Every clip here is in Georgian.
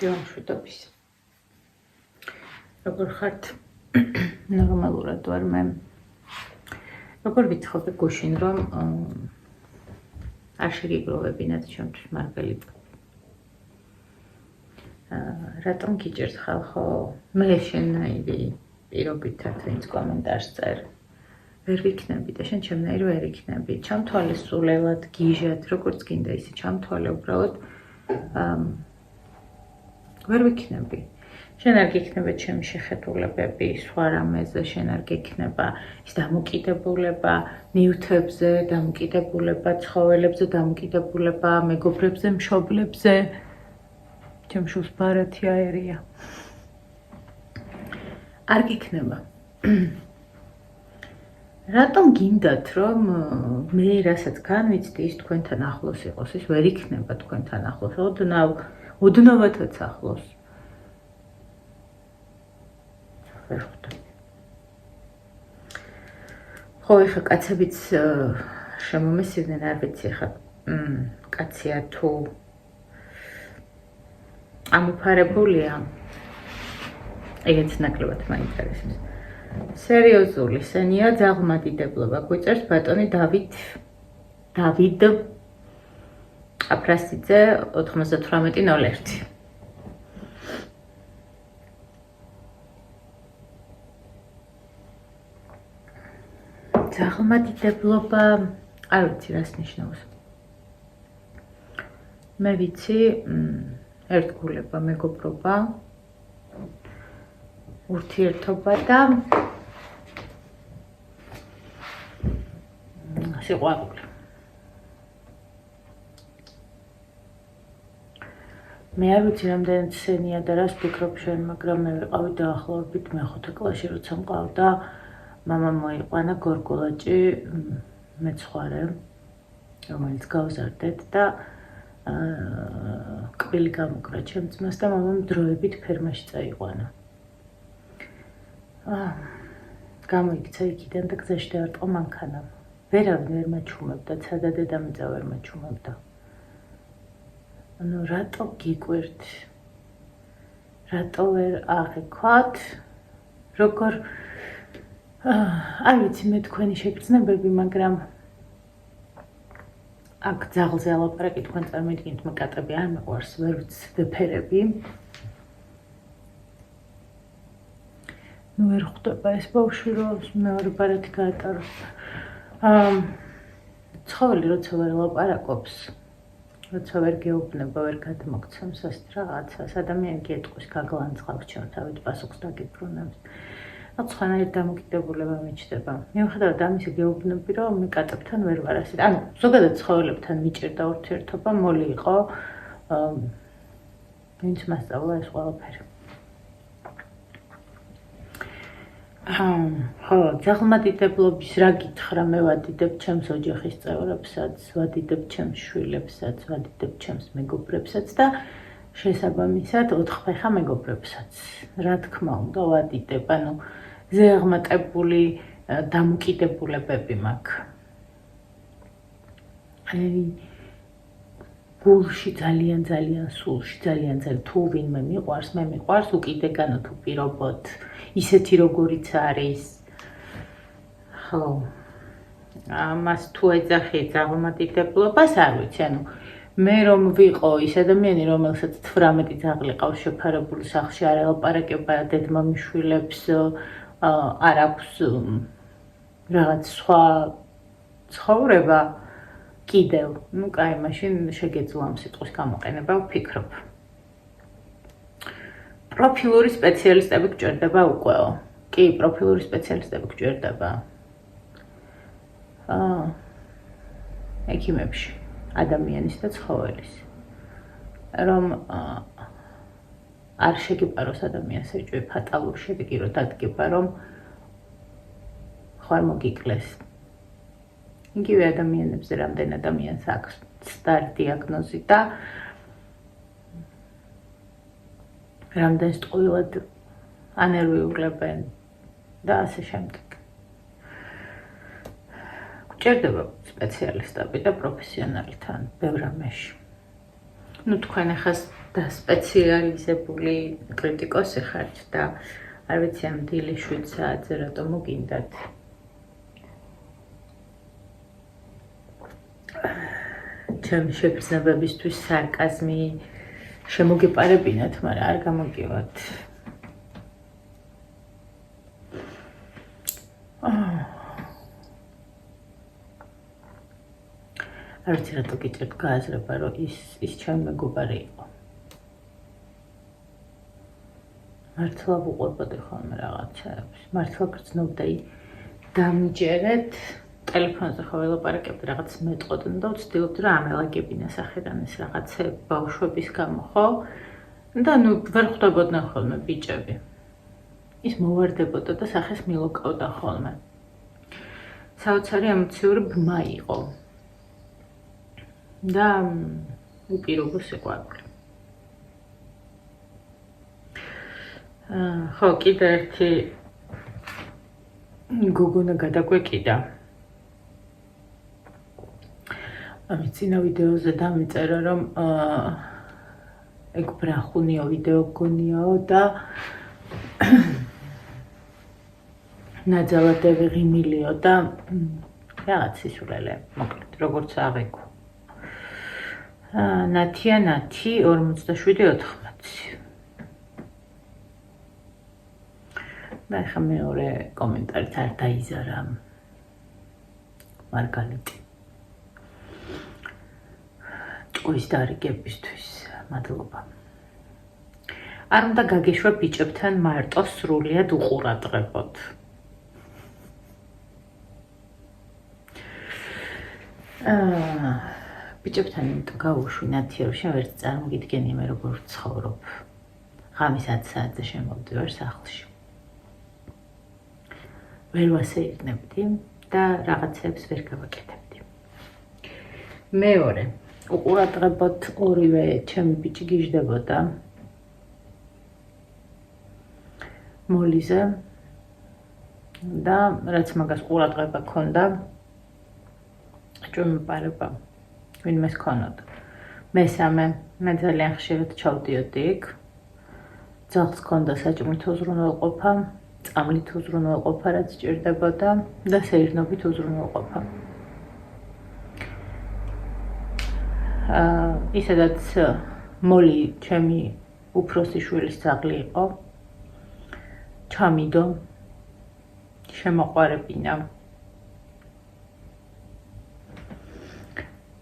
დილამშვიდობის. როგორ ხართ? ნორმალურად ვარ მე. როგორ ვიცხოვე გუშინ რომ არ შეგიგროვებინათ ჩემთვის მარგალიტ. რატომ გიჭერთ ხალხო? მე შენნაირი პირობითად ვინც კომენტარს წერ. ვერ ვიქნები და შენ ჩემნაირი ვერ იქნები. ჩამთვალე სულელად, გიჟად, როგორც გინდა ისე ჩამთვალე უბრალოდ ვერ ვიქნები. შენ არ გიქნება ჩემი შეხედულებები სხვა რამეზე, შენ არ გიქნება ის დამოკიდებულება ნივთებზე, დამოკიდებულება ცხოველებზე, დამოკიდებულება მეგობრებზე, მშობლებზე. ჩემ შულს ბარათი აერია. არ გიქნება. რატომ გინდათ რომ მე რასაც განვიცდი ის თქვენთან ახლოს იყოს, ის ვერ იქნება თქვენთან ახლოს, ოდნავათაც ახლოს. ვერ ხვდები. ხო, ეხა კაცებიც შემომესივნენ, არ ვიცი ეხა კაცია თუ ამოფარებულია. ეგეც ნაკლებად მაინტერესებს. სერიოზული სენია ძაღლმადიდებლობა გვიწერს ბატონი დავიდ აფრასიძე 9801. ძაღლმადიდებლობა არ ვიცი რას ნიშნავს. მე ვიცი ერთგულება, მეგობრობა, ურთიერთობა და სიყვარული. მე არ ვიცი რამდენად სენია და რას ფიქრობ შენ, მაგრამ მე ვიყავი დაახლოებით მეხუთე კლასში, როცა მყავდა მამა მოიყვანა გორგოლაჭი მეცხვარე, რომელიც გავზარდეთ და კვილი გამოკრა ჩემ ძმას და მამამ დროებით ფერმაში წაიყვანა. გამოიქცა იქიდან და გზაში დაარტყა მანქანამ. ვერავინ ვერ მაჩუმებდა, ცა და დედამიწა ვერ მაჩუმებდა. რატო გიკვირთ? რატო ვერ აღიქვათ? როგორ არ ვიცი მე თქვენი შეგრძნებები, მაგრამ აქ ძაღლზე ალაპარაკი თქვენ წარმოიდგინეთ, მე კატები არ მეყვარს, ვერ ვიცი ფერები. ვერ ხვდება ეს ბავშვი რომ მეორე ბარათი გაატარო. ცხოველი როცა ვერ ლაპარაკობს, როცა ვერ გეუბნება, ვერ გადმოგცემს ასეთ რაღაცას, ადამიანი გეტყვის, გაგლანძღავს ჩემ თავით პასუხს დაგიბრუნებს. სხვანაირ დამოკიდებულება მიჩნდება. მიუხედავად ამისა გეუბნები რომ მე კატებთან ვერ ვარ ასეთ. ანუ ზოგადად ცხოველებთან მიჭირდა ურთიერთობა, მოლი იყო ვინც მასწავლა ეს ყველაფერი. ხო, ძაღლმადიდებლობის რა გითხრა, მე ვადიდებ ჩემს ოჯახის წევრებსაც, ვადიდებ ჩემს შვილებსაც, ვადიდებ ჩემს მეგობრებსაც და შესაბამისად 4 ფეხა მეგობრებსაც. რა თქმა უნდა, ვადიდებ, ანუ ზეაღმატებული დამოკიდებულებები მაქვს. გულში ძალიან სულში ძალიან თუ ვინმე მიყვარს, მე მიყვარს უკიდეგანო თუ პირობოთ, ისეთი როგორიც არის. ხო. ამას თუ ეძახი ძაღლმადიდებლობას, არ ვიცი, ანუ მე რომ ვიყო ის ადამიანი, რომელსაც 18 ძაღლი ყავს შეფარებული სახლში, არ ელაპარაკება დედმამიშვილებს, არ აქვს რაღაც სხვა ცხოვრება კიდევ, კაი, მაშინ შეგეძლო ამ სიტყვის გამოყენება, ვფიქრობ. პროფილური სპეციალისტები გჭირდება უკვე. კი, პროფილური სპეციალისტები გჭირდება. ექიმებში, ადამიანის და ცხოველის. რომ არ შეგიპაროს ადამიანს ეჭვი ფატალურ შედეგი რომ დადგება, რომ ხარ მოგიკლეს. იგივე ადამიანებზე რამდენ ადამიანს აქვს სტარი დიაგნოზი და რამდენს ტყუილად ანერვიულებენ და ასე შემდეგ. გჭირდება სპეციალისტები და პროფესიონალი თან ბევრ რამეში. ну თქვენ ახლა და სპეციალიზებული კრიტიკოსი ხართ და არ ვიცი ამ დილის 7 საათზე რატომ მოგინდათ ჩემი შეგრძნებებისთვის სარკაზმი შემოგეპარებინათ, მაგრამ არ გამოგივათ. არ ვიცი რატო გიჭირთ გააზრება, რომ ის ჩემი მეგობარი იყო. მართლა ვუყვებოდი ხოლმე რაღაცებს. მართლა გრძნობდა დამიჯერეთ. ტელეფონზე ხო ველაპარაკებდი რაღაც მეტყოდან და ვცდილობდი რომ ამელაგებინა სახედან ეს რაღაცები ბავშვების გამო ხო? და ნუ ვერ ხვდებოდნენ ხოლმე ბიჭები. ის მოვარდებოდა და სახეს მილოკავდა ხოლმე. საოცარი ემოციური ბმა იყო. და უპირობო სიყვარული. ხო, კიდე ერთი გოგონა გადაგვეკიდა. ამის წინა ვიდეოზე დამიწერა, რომ ეგ ბრახუნიო ვიდეო გონიაო და ნაძალადები ღიმილიო და რაღაც სისულელე, მოკლედ, როგორც აღიქვა. ნათია ნათი 47-80. და ახლა მეორე კომენტარით არ დაიზარა მარგალიტი. ჭკუის დარიგებისთვის მადლობა. არ უნდა გაგეშვა ბიჭებთან მარტო სრულიად უყურადღებოთ. ბიჭებთან იმიტომ გავუშვი ნათია, რომ შენ ვერც წარმოგიდგენი მე როგორ ვცხოვრობ. ღამის 10 საათზე შემოვდივარ სახლში. ვერ ვასეირნებდი და რაღაცებს ვერ გავაკეთებდი. მეორე, უყურადღებოთ ორივე ჩემი ბიჭი გიждდებოდა. მოლიზე და რაც მაგას ყურადღება ქონდა, ჭუმპარება ვინმეს ქონოდა. მესამე, მე ძალიან ხშირად ჩავდიოდი იქ. ძაღლს ქონდა საჭმლით უზრუნველყოფა, წამლით უზრუნველყოფა, რაც ჭირდებოდა და სეირნობით უზრუნველყოფა. ისედაც მოლი ჩემი უფროსი შვილის ძაღლი იყო. ჩამიდო, შემოყვარებინა.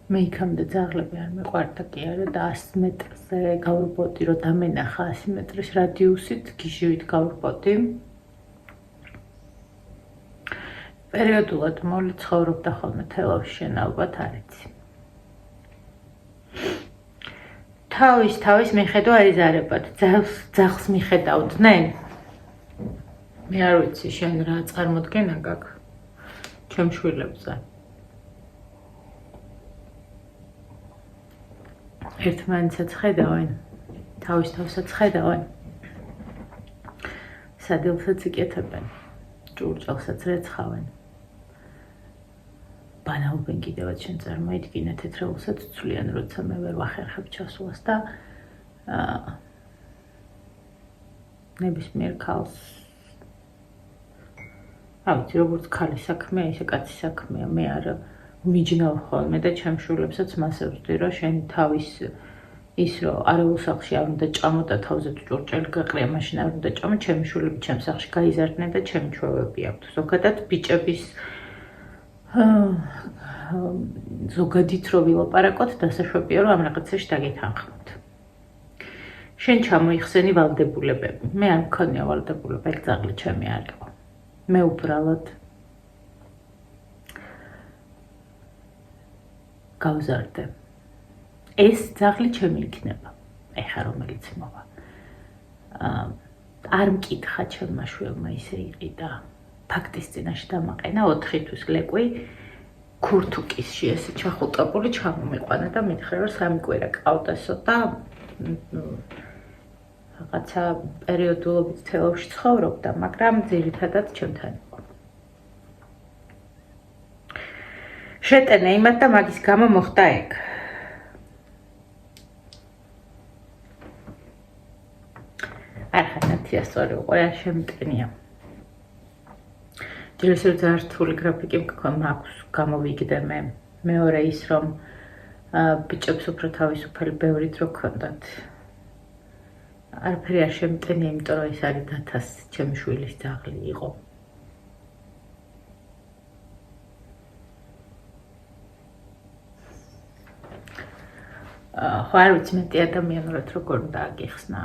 მე იქამდე ძაღლები არ მიყვარდა კი არა და 100 მეტრზე გავრბოდი, რომ დამენახა 100 მეტრის რადიუსით, გიჟივით გავრბოდი. პერიოდულად მოლი ცხოვრობდა ხოლმე თელავში, შენ ალბათ არ იცი. თავის მიხედვა ეზარებათ, ძაღლს მიხედავდნენ? მე არ ვიცი, შენ რა წარმოდგენა გაქვს ჩემ შვილებზე. ერთმანეთსაც ხედავენ, თავსაც ხედავენ. სადილსაც იკეთებენ, ჭურჭელსაც რეცხავენ. ბანაობენ კიდევაც შენ წარმოიდგინე თეთრეულსაც ცვლიან, როცა მე ვერ ვახერხებ ჩასვლას და ნებისმიერ ქალს ავიცი, როგორც ქალის საქმეა, ისე კაცის საქმეა. მე არ მიჯნავ ხოლმე და ჩემ შვილებსაც მასე ვწვდი, რომ შენი თავის ის რომ არაულ სახლში არ უნდა ჭამო და თავზე თუ ჭურჭელი გაყრია, მაშინ არ უნდა ჭამო, ჩემი შვილები ჩემ სახლში გაიზარდნენ და ჩემი ჩვევები აქვთ. ზოგადად ბიჭების ზოგადით რო ვილაპარაკოთ, დასაშვებია რომ ამ რაღაცაში დაგეთანხმოთ. შენ ჩამოიხსენი ვალდებულებები. მე არ მქონია ვალდებულება, ეგ ძაღლი ჩემი არ იყო. მე უბრალოდ გავზარდე. ეს ძაღლი ჩემი იქნება. ეხა რომელიც მოვა. არ მკითხა ჩემმა შვილმა ისე იყიდა. ფაქტის წინაშე დამაყენა 4 თვის ლეკვი ქურთუკის ესე ჩახუტებული ჩამომიყვანა და მითხრა რომ 3 კვირა ყავდასო და რაღაცა პერიოდულობით თელავში ცხოვრობდა, მაგრამ ძირითადად ჩემთან იყო. შეტენა იმათ და მაგის გამო მოხდა ეგ. არ ხანათია სწორი უყურე არ შემტენია ჯერ ძალიან რთული გრაფიკი მაქვს გამოვიგდე მეორე ის რომ ბიჭებს უფრო თავისუფალი ბევრი დრო ქონდათ არაფერი არ შემტენია იმიტომ რომ ეს არის დათას ჩემი შვილის ძაღლი იყო ხო არ ვიცი მეტი ადამიანურად როგორ უნდა აგიხსნა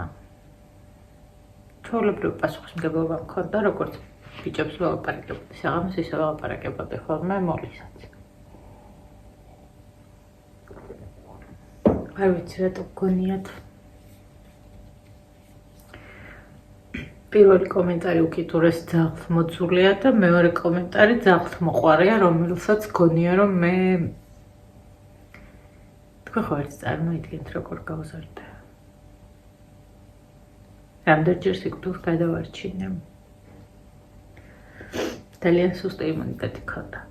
ჩვეულებრივ პასუხისმგებლობა მქონდა როგორც ბიჭებს ველაპარაკებოდი საღამოს ისე ველაპარაკებოდი ხოლმე მოლისაც არ ვიცი რატო გქონიათ პირველი კომენტარი უკიდურეს ძაღლს მოძულია და მეორე კომენტარი ძაღლს მოყვარია რომელსაც გქონია რომ მე თქვენ ხო არც წარმოიდგენთ როგორ გავზარდე რამდენჯერ სიკვდილს გადავარჩინე ძალიან სუსტი იმუნიტეტი ქონდა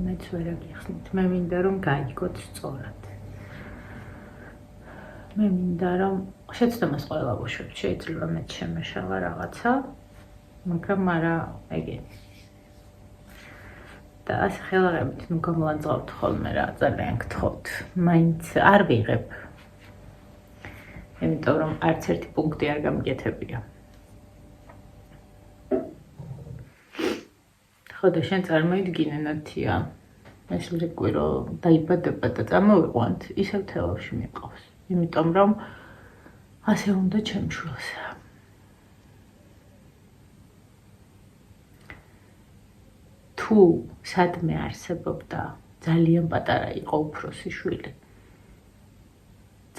მეც ვერ აგიხსნით მე მინდა რომ გაიგოთ სწორად მე მინდა რომ შეცდომას ყველა ვუშვებთ შეიძლება მეც შემეშალა რაღაცა მაგრამ არა ეგენი და ასე ხელარებით ნუ გამლანძღავთ ხოლმე რა ძალიან გთხოვთ მაინც არ ვიღებ იმიტომ რომ არც ერთი პუნქტი არ გამიგეთებია ხო და შენ წარმოიდგინე ნათია ეს ლეკვირო დაიბადება და წამოვიყვანთ ისევ თელავში მიყავს იმიტომ რომ ასე უნდა ჩემშვილს თუ სადმე არსებობდა ძალიან პატარა იყო უფროსი შვილი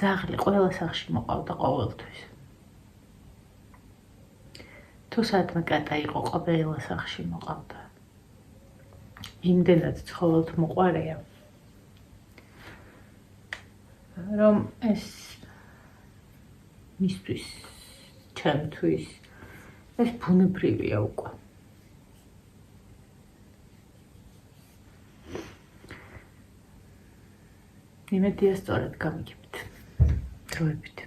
ძაღლი ყველა სახლში მოყავდა ყოველთვის თუ სადმე კატა იყო ყველა სახლში მოყავდა იმდენად ცხოველთ მოყვარეა რომ ეს მისთვის ჩემთვის ეს ბუნებრივია უკვე იმედია სწორად გამიგებთ დროებით